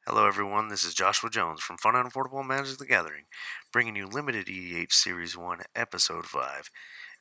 Hello everyone, this is Joshua Jones from Fun and Affordable Magic the Gathering, bringing you Limited EDH Series 1, Episode 5.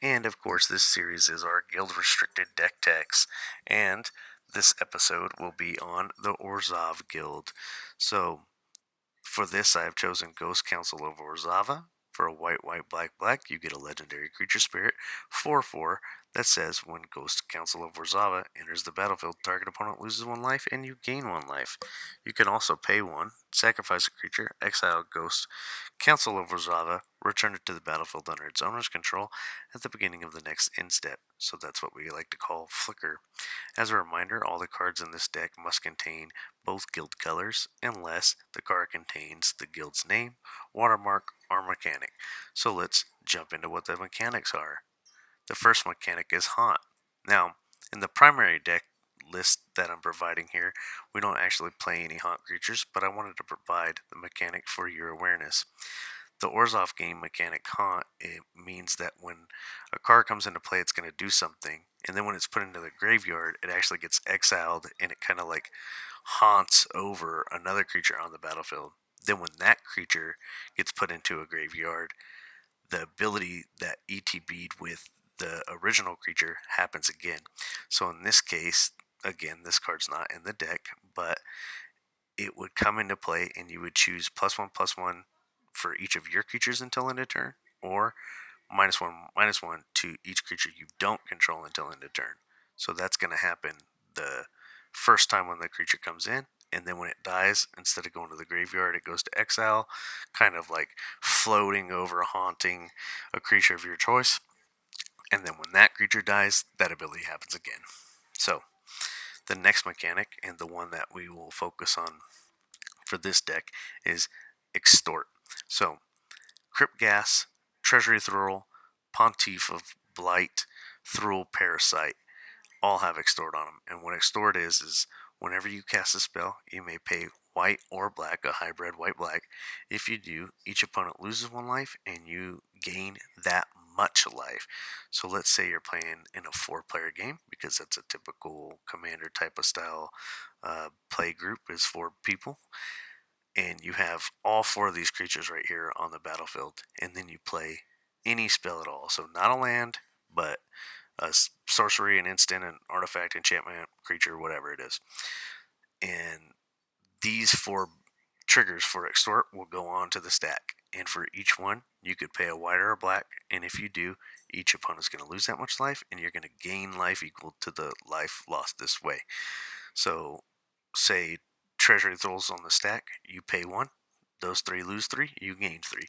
And of course, this series is our Guild Restricted Deck Techs, and this episode will be on the Orzhov Guild. So, for this I have chosen Ghost Council of Orzhova. For a white, black, you get a legendary creature spirit, 4/4, that says when Ghost Council of Orzhova enters the battlefield, target opponent loses 1 life and you gain 1 life. You can also pay 1, sacrifice a creature, exile Ghost Council of Orzhova, return it to the battlefield under its owner's control at the beginning of the next end step. So that's what we like to call Flicker. As a reminder, all the cards in this deck must contain both guild colors unless the card contains the guild's name, watermark, or mechanic. So let's jump into what the mechanics are. The first mechanic is Haunt. Now, in the primary deck list that I'm providing here, we don't actually play any Haunt creatures, but I wanted to provide the mechanic for your awareness. The Orzhov game mechanic Haunt, it means that when a card comes into play, it's going to do something, and then when it's put into the graveyard, it actually gets exiled, and it kind of like haunts over another creature on the battlefield. Then when that creature gets put into a graveyard, the ability that ETB'd with the original creature happens again. So in this case, again, this card's not in the deck, but it would come into play and you would choose +1/+1 for each of your creatures until end of turn, or -1/-1 to each creature you don't control until end of turn. So that's going to happen the first time when the creature comes in, and then when it dies, instead of going to the graveyard, it goes to exile, kind of like floating over, haunting a creature of your choice. And then when that creature dies, that ability happens again. So the next mechanic, and the one that we will focus on for this deck, is extort. So Crypt Gas, Treasury Thrall, Pontiff of Blight, Thrall Parasite all have extort on them. And what extort is whenever you cast a spell, you may pay white or black, a hybrid white-black. If you do, each opponent loses 1 life and you gain that much life. So let's say you're playing in a 4-player game, because that's a typical commander type of style play group, is 4 people. And you have all 4 of these creatures right here on the battlefield, and then you play any spell at all. So not a land, but a sorcery, an instant, an artifact, enchantment, creature, whatever it is. And these 4 triggers for extort will go on to the stack. And for each one, you could pay a white or a black. And if you do, each opponent's going to lose that much life, and you're going to gain life equal to the life lost this way. So, say Treasury Thralls on the stack, you pay 1. Those 3 lose 3, you gain 3.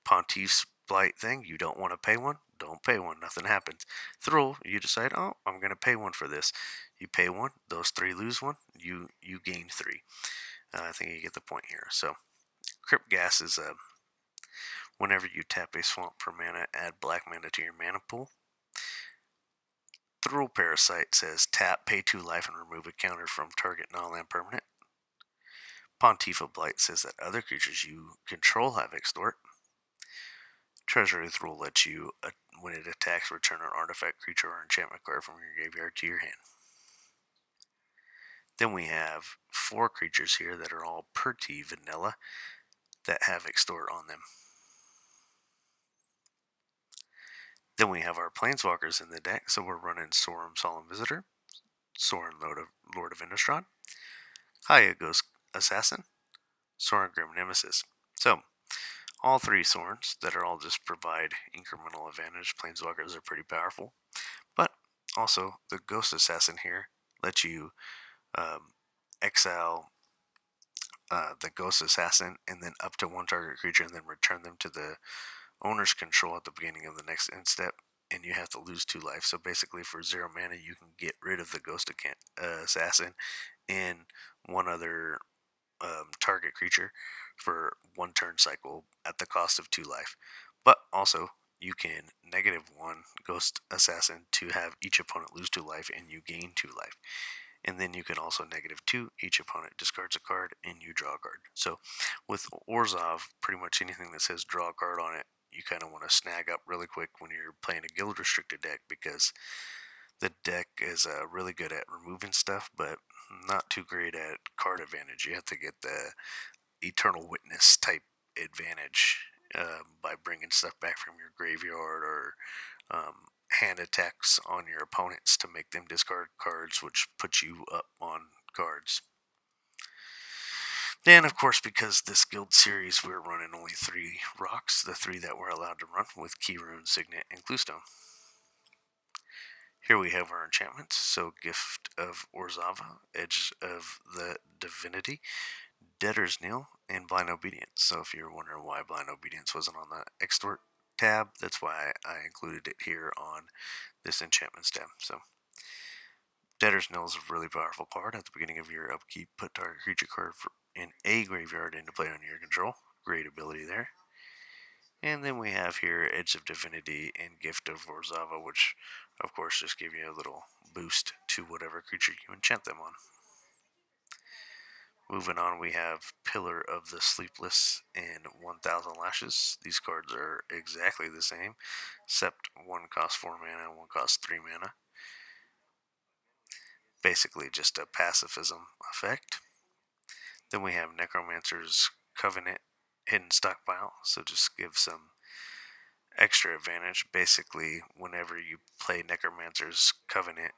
Pontiff's Blight thing, you don't want to pay 1, don't pay 1, nothing happens. Thrall, you decide, oh, I'm going to pay 1 for this. You pay 1, those 3 lose 1, you gain 3. I think you get the point here. So, Crypt Gas is whenever you tap a swamp for mana, add black mana to your mana pool. Thrall Parasite says tap, pay 2 life, and remove a counter from target non-land permanent. Pontiff of Blight says that other creatures you control have extort. Treasury Thrall lets you, when it attacks, return an artifact, creature, or enchantment card from your graveyard to your hand. Then we have 4 creatures here that are all pretty vanilla that have extort on them. Then we have our Planeswalkers in the deck, so we're running Sorum Solemn Visitor, Sorin Lord of Innistrad, Kaya Ghost Assassin, Sorin Grim Nemesis. So, all 3 Sorns that are all just provide incremental advantage. Planeswalkers are pretty powerful. But also, the Ghost Assassin here lets you exile the Ghost Assassin and then up to 1 target creature and then return them to the owner's control at the beginning of the next end step, and you have to lose 2 life. So basically for 0 mana, you can get rid of the Ghost Assassin and 1 other target creature for 1 turn cycle at the cost of 2 life. But also, you can -1 Ghost Assassin to have each opponent lose 2 life and you gain 2 life. And then you can also -2, each opponent discards a card and you draw a card. So with Orzhov, pretty much anything that says draw a card on it, you kind of want to snag up really quick when you're playing a guild restricted deck, because the deck is really good at removing stuff, but not too great at card advantage. You have to get the Eternal Witness type advantage by bringing stuff back from your graveyard or hand attacks on your opponents to make them discard cards, which puts you up on cards. Then, of course, because this guild series, we're running only 3 rocks, the 3 that we're allowed to run with Key Rune, Signet, and Cluestone. Here we have our enchantments. So Gift of Orzhova, Edge of the Divinity, Debtor's Kneel, and Blind Obedience. So if you're wondering why Blind Obedience wasn't on the extort tab, that's why I included it here on this enchantments tab. So Debtor's Knell is a really powerful card. At the beginning of your upkeep, put target creature card in a graveyard into play under your control. Great ability there. And then we have here Edge of Divinity and Gift of Orzhova, which of course just give you a little boost to whatever creature you enchant them on. Moving on, we have Pillar of the Sleepless and 1000 Lashes. These cards are exactly the same, except one costs 4 mana and one costs 3 mana. Basically just a pacifism effect. Then we have Necromancer's Covenant Hidden Stockpile, so just give some extra advantage. Basically, whenever you play Necromancer's Covenant,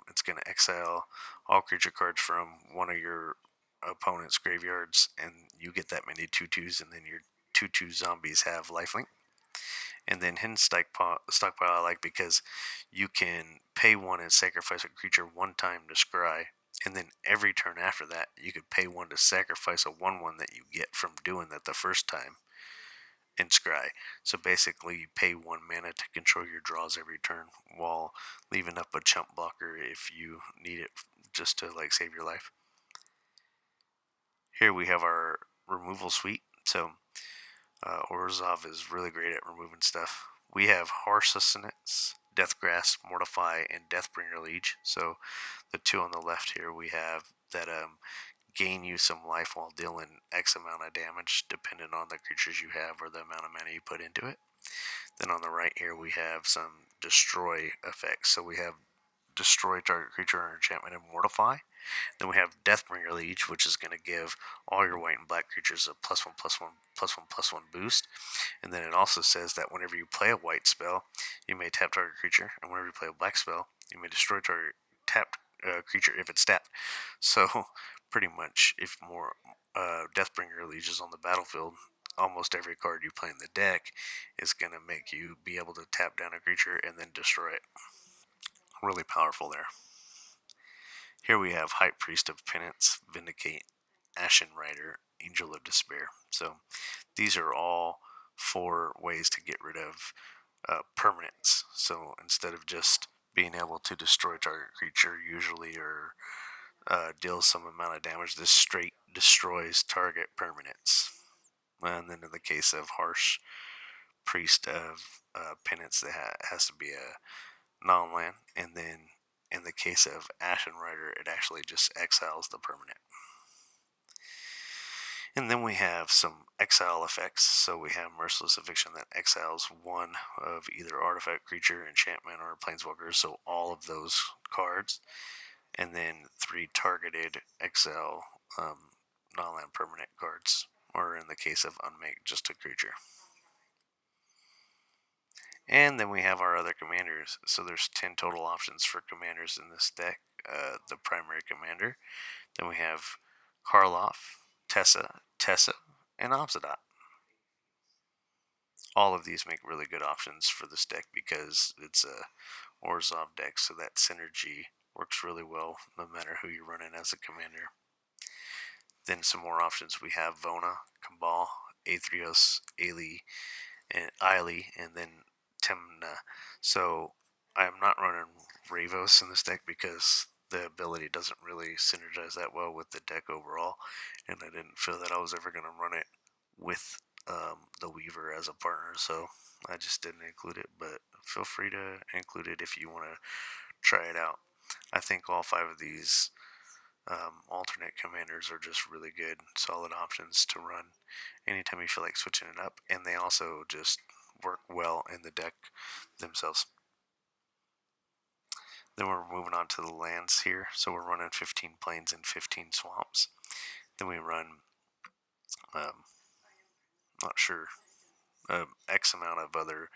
it's going to exile all creature cards from one of your opponent's graveyards, and you get that many 2/2s, and then your 2/2 zombies have lifelink. And then Hidden Stockpile I like because you can pay 1 and sacrifice a creature 1 time to scry, and then every turn after that, you could pay 1 to sacrifice a 1/1 that you get from doing that the first time in scry. So basically, you pay 1 mana to control your draws every turn while leaving up a chump blocker if you need it just to like save your life. Here we have our removal suite. So Orzhov is really great at removing stuff. We have Harsh Sustenance, Death Grasp, Mortify, and Deathbringer Liege. So the 2 on the left here we have that gain you some life while dealing X amount of damage depending on the creatures you have or the amount of mana you put into it. Then on the right here we have some destroy effects. So we have destroy target creature or enchantment and mortify. Then we have Deathbringer Liege, which is going to give all your white and black creatures a +1/+1/+1/+1 boost. And then it also says that whenever you play a white spell, you may tap target creature, and whenever you play a black spell, you may destroy target tapped creature if it's tapped. So pretty much, if more Deathbringer Liege is on the battlefield, almost every card you play in the deck is going to make you be able to tap down a creature and then destroy it. Really powerful there. Here we have High Priest of Penance, Vindicate, Ashen Rider, Angel of Despair. So these are all 4 ways to get rid of permanents. So instead of just being able to destroy target creature usually or deal some amount of damage, this straight destroys target permanents. And then in the case of Harsh Priest of Penance, that has to be a non-land. And then in the case of Ashen Rider, it actually just exiles the permanent. And then we have some exile effects. So we have Merciless Eviction that exiles 1 of either artifact, creature, enchantment, or planeswalker. So all of those cards. And then 3 targeted exile non-land permanent cards. Or in the case of Unmake, just a creature. And then we have our other commanders. So there's 10 total options for commanders in this deck. The primary commander. Then we have Karloff, Tessa, and Obsidian. All of these make really good options for this deck because it's a Orzhov deck, so that synergy works really well no matter who you're running as a commander. Then some more options. We have Vona, Cabal, Aetherios, Ailey, and then Temna. So I'm not running Ravos in this deck because the ability doesn't really synergize that well with the deck overall, and I didn't feel that I was ever going to run it with the Weaver as a partner, so I just didn't include it, but feel free to include it if you want to try it out. I think all 5 of these alternate commanders are just really good, solid options to run anytime you feel like switching it up, and they also just work well in the deck themselves. Then we're moving on to the lands here. So we're running 15 plains and 15 swamps. Then we run, not sure, X amount of other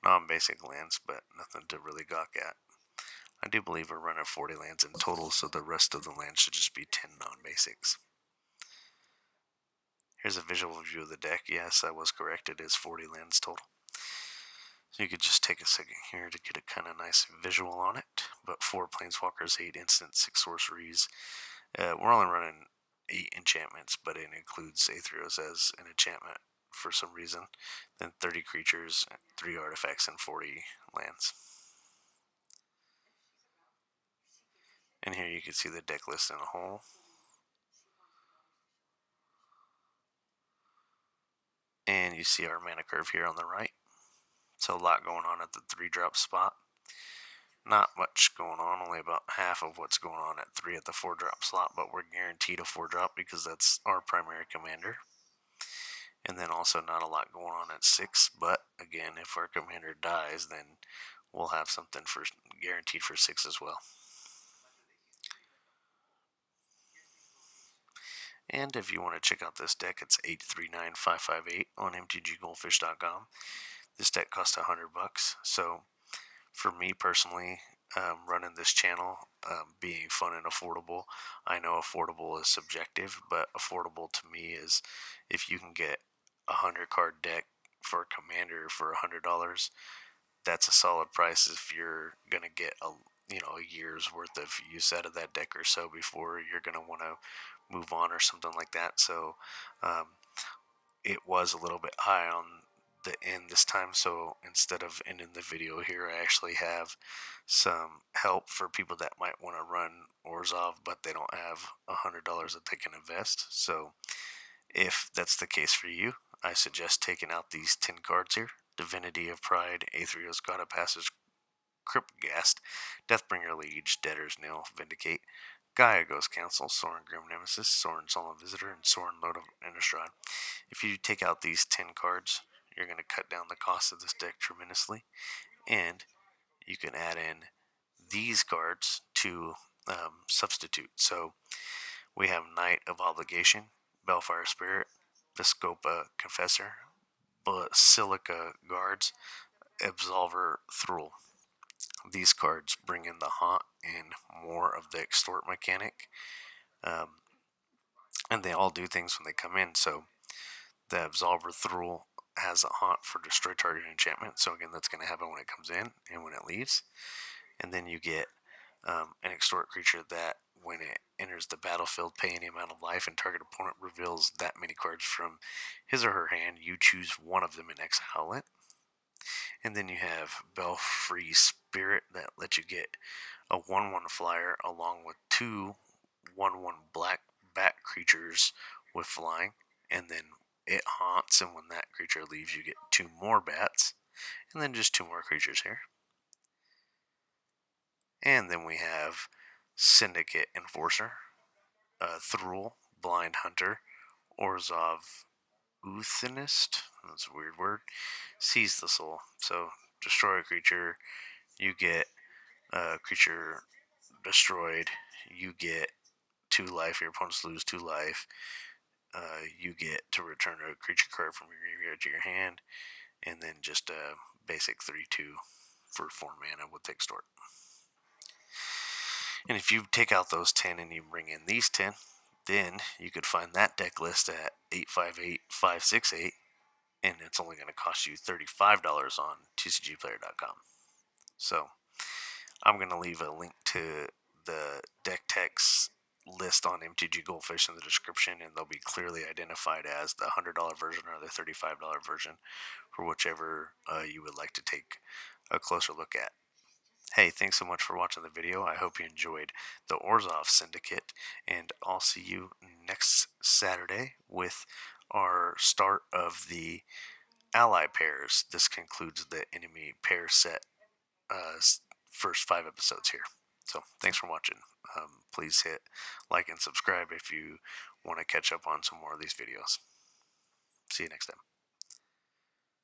non-basic lands, but nothing to really gawk at. I do believe we're running 40 lands in total, so the rest of the lands should just be 10 non-basics. Here's a visual view of the deck. Yes, I was correct. It is 40 lands total. So you could just take a second here to get a kind of nice visual on it. But 4 planeswalkers, 8 instants, 6 sorceries. We're only running 8 enchantments, but it includes Aetherios as an enchantment for some reason. Then 30 creatures, 3 artifacts, and 40 lands. And here you can see the deck list in a whole. And you see our mana curve here on the right. So a lot going on at the 3-drop spot. Not much going on, only about half of what's going on at 3 at the 4-drop slot, but we're guaranteed a 4-drop because that's our primary commander. And then also not a lot going on at 6, but again, if our commander dies, then we'll have something for guaranteed for 6 as well. And if you want to check out this deck, it's 839558 on mtggoldfish.com. This deck costs $100, so for me personally, running this channel, being fun and affordable, I know affordable is subjective, but affordable to me is if you can get a 100-card deck for a commander for $100, that's a solid price if you're going to get a year's worth of use out of that deck or so before you're going to want to move on or something like that. So it was a little bit high on the end this time, so instead of ending the video here, I actually have some help for people that might want to run Orzhov but they don't have $100 that they can invest. So if that's the case for you, I suggest taking out these 10 cards here: Divinity of Pride, Aetherios, God of Passage, Cryptghast, Deathbringer Liege, Debtor's Nail, Vindicate, Gaia Ghost Council, Sorin Grim Nemesis, Sorin Solemn Visitor, and Sorin Lord of Innistrad. If you take out these 10 cards, you're going to cut down the cost of this deck tremendously, and you can add in these cards to substitute. So we have Knight of Obligation, Bellfire Spirit, Viscopa Confessor, Basilica Guards, Absolver Thrall. These cards bring in the haunt and more of the extort mechanic, and they all do things when they come in. So the Absolver Thrall has a haunt for destroy target enchantment, so again that's going to happen when it comes in and when it leaves. And then you get an extort creature that when it enters the battlefield, pay any amount of life, and target opponent reveals that many cards from his or her hand. You choose one of them and exile it. And then you have Belfry Spirit that lets you get a 1/1 flyer along with 2 1/1 black bat creatures with flying, and then it haunts, and when that creature leaves you get 2 more bats, and then just 2 more creatures here. And then we have Syndicate Enforcer, Thrall, Blind Hunter, Orzhov Uthanist, that's a weird word, Seize the Soul. So destroy a creature, you get a creature destroyed, you get 2 life, your opponents lose 2 life, you get to return a creature card from your graveyard to your hand, and then just a basic 3/2 for 4 mana with extort. And if you take out those 10 and you bring in these 10, then you could find that deck list at 858-568, and it's only going to cost you $35 on tcgplayer.com. So I'm going to leave a link to the deck text list on MTG Goldfish in the description, and they'll be clearly identified as the $100 version or the $35 version for whichever you would like to take a closer look at. Hey, thanks so much for watching the video. I hope you enjoyed the Orzhov Syndicate, and I'll see you next Saturday with our start of the ally pairs. This concludes the enemy pair set first 5 episodes here. So thanks for watching. Please hit like and subscribe if you want to catch up on some more of these videos. See you next time.